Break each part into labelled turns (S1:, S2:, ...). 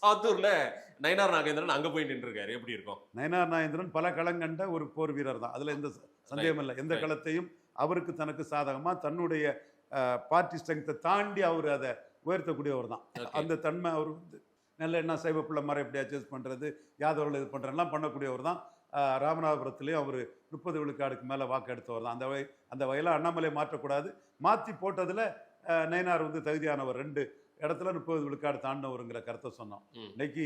S1: சாத்தூர்ல நயினார் நாகேந்திரன் அங்க போய் நின்றுருக்காரு. எப்படி இருக்கும்?
S2: நயனார் நாகேந்திரன் பல களங்கண்ட ஒரு போர் வீரர் தான். அதுல எந்த சந்தேகம் இல்லை. எந்த களத்தையும் அவருக்கு தனக்கு சாதகமா தன்னுடைய பார்ட்டி ஸ்ட்ரெங்த்தை தாண்டி அவர் அதை உயர்த்தக்கூடியவர் தான். அந்த தன்மை அவர் வந்து நல்ல என்ன சைவ பிள்ளை மாதிரி எப்படி அட்ஜஸ்ட் பண்றது, யாதவர்கள் இது பண்றதெல்லாம் பண்ணக்கூடியவர் தான். ராமநாதபுரத்துலேயும் அவர் 30 விழுக்காடுக்கு மேலே வாக்கு எடுத்தவர் தான். அந்த வகையில் அண்ணாமலை மாற்றக்கூடாது. மாற்றி போட்டதில் நயினார் வந்து தகுதியானவர். 2 இடத்துல 30 விழுக்காடு தாண்டினவருங்கிற கருத்தை சொன்னோம். இன்னைக்கு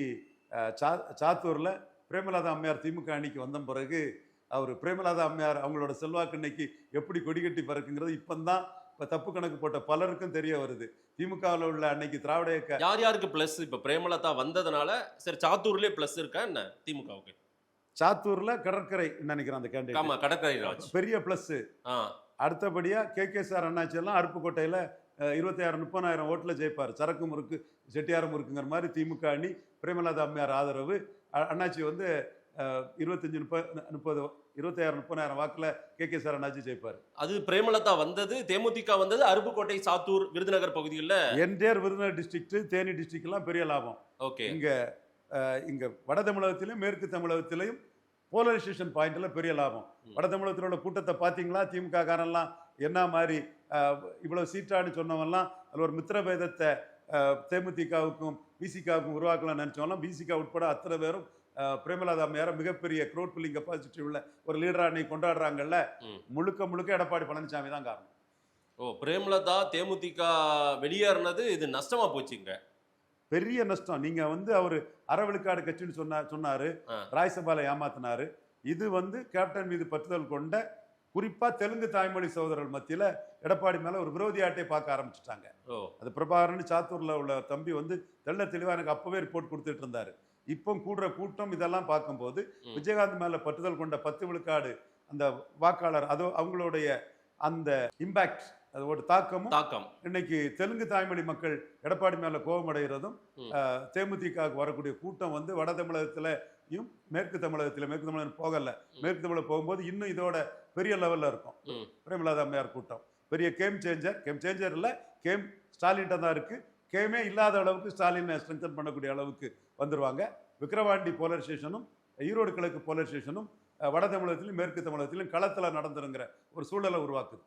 S2: சாத்தூரில் பிரேமலதா அம்மையார் திமுக அணிக்கு வந்த பிறகு அவர் பிரேமலதா அம்மையார் அவங்களோட செல்வாக்கு இன்னைக்கு எப்படி கொடிகட்டி பறக்குங்கிறது இப்போ தப்பு கணக்கு போட்ட பலருக்கும் தெரிய வருது. திமுகவில் உள்ள அன்னைக்கு திராவிட இயக்க
S1: யார் யாருக்கு பிளஸ்? இப்போ பிரேமலதா வந்ததுனால சரி சாத்தூர்லேயே பிளஸ் இருக்கா என்ன திமுகவுக்கு?
S2: சாத்தூர்ல கடற்கரை நினைக்கிறேன் அந்த கேண்டிடேட்.
S1: ஆமா, கடற்கரை ராஜ்
S2: பெரிய பிளஸ். அடுத்தபடியா கே.சார் அண்ணாச்சி எல்லாம் அருப்புக்கோட்டையில 26,000-30,000 ஓட்டுல ஜெயிப்பார். சரக்கு முறுக்கு செட்டியார் முறுக்குங்கிற மாதிரி திமுக அணி பிரேமலதா அம்மையார் ஆதரவு. அண்ணாச்சி வந்து 26,000-30,000 வாக்குல கே.சார் அண்ணாச்சி ஜெயிப்பார்.
S1: அது பிரேமலதா வந்தது, தேமுதிக வந்தது அருப்புக்கோட்டை, சாத்தூர், விருதுநகர் பகுதிகளில்
S2: entire Virudhunagar district, Theni district எல்லாம் பெரிய லாபம்.
S1: ஓகே.
S2: இங்க வட தமிழகத்திலும் மேற்கு தமிழகத்திலையும் போலரைசேஷன் பாயிண்ட்ல பெரிய லாபம். வட தமிழகத்தில் உள்ள கூட்டத்தை பார்த்தீங்களா? திமுக காரெல்லாம் என்ன மாதிரி இவ்வளவு சீட்டான்னு சொன்னவெல்லாம் அதில் ஒரு மித்திரபேதத்தை தேமுதிகவுக்கும் பிசிகாவுக்கும் உருவாக்கலாம் நினைச்சவெல்லாம் பிசிகா உட்பட அத்தனை பேரும் பிரேமலதா அம்மையார மிகப்பெரிய க்ரோட் புல்லிங் கெப்பாசிட்டி உள்ள ஒரு லீடரா அன்னைக்கு கொண்டாடுறாங்கல்ல. முழுக்க எடப்பாடி பழனிசாமி தான் காரணம்.
S1: பிரேமலதா தேமுதிக வெளியேறினது இது நஷ்டமா போச்சுங்க.
S2: பெரிய நஷ்டம். நீங்க வந்து அவரு அறவிழுக்காடு கட்சின்னு சொன்னாரு, ராய்சபாலை ஏமாத்தினாரு. இது வந்து கேப்டன் மீது பற்றுதல் கொண்ட குறிப்பா தெலுங்கு தாய்மொழி சகோதரர்கள் மத்தியில எடப்பாடி மேல ஒரு விரோதி ஆட்டை பார்க்க ஆரம்பிச்சுட்டாங்க. அது பிரபாகரன் சாத்தூர்ல உள்ள தம்பி வந்து தெளிவா எனக்கு அப்பவே ரிப்போர்ட் கொடுத்துட்டு இருந்தாரு. இப்போ கூடுற கூட்டம் இதெல்லாம் பார்க்கும்போது விஜயகாந்த் மேல பற்றுதல் கொண்ட 10 விழுக்காடு அந்த வாக்காளர் அவங்களுடைய அந்த இம்பாக்ட், அதோட தாக்கம் இன்னைக்கு தெலுங்கு தாய்மொழி மக்கள் எடப்பாடி மேல கோபம் அடைகிறதும் தேமுதிகவுக்கு வரக்கூடிய கூட்டம் வந்து வட தமிழகத்திலையும் மேற்கு தமிழகம் போகல, மேற்கு தமிழகம் போகும்போது இன்னும் இதோட பெரிய லெவல்ல இருக்கும். பிரேமலதா அம்மையார் கூட்டம் பெரிய கேம் சேஞ்சர் இல்ல, கேம் ஸ்டாலின் தான் இருக்கு. கேமே இல்லாத அளவுக்கு ஸ்டாலின் ஸ்ட்ரென்தன் பண்ணக்கூடிய அளவுக்கு வந்துருவாங்க. விக்கிரவாண்டி போலரைசேஷனும் ஈரோடு கிழக்கு போலரைசேஷனும் வட தமிழகத்திலும் மேற்கு தமிழகத்திலும் களத்துல நடந்துருங்கிற ஒரு சூழலை உருவாக்குது.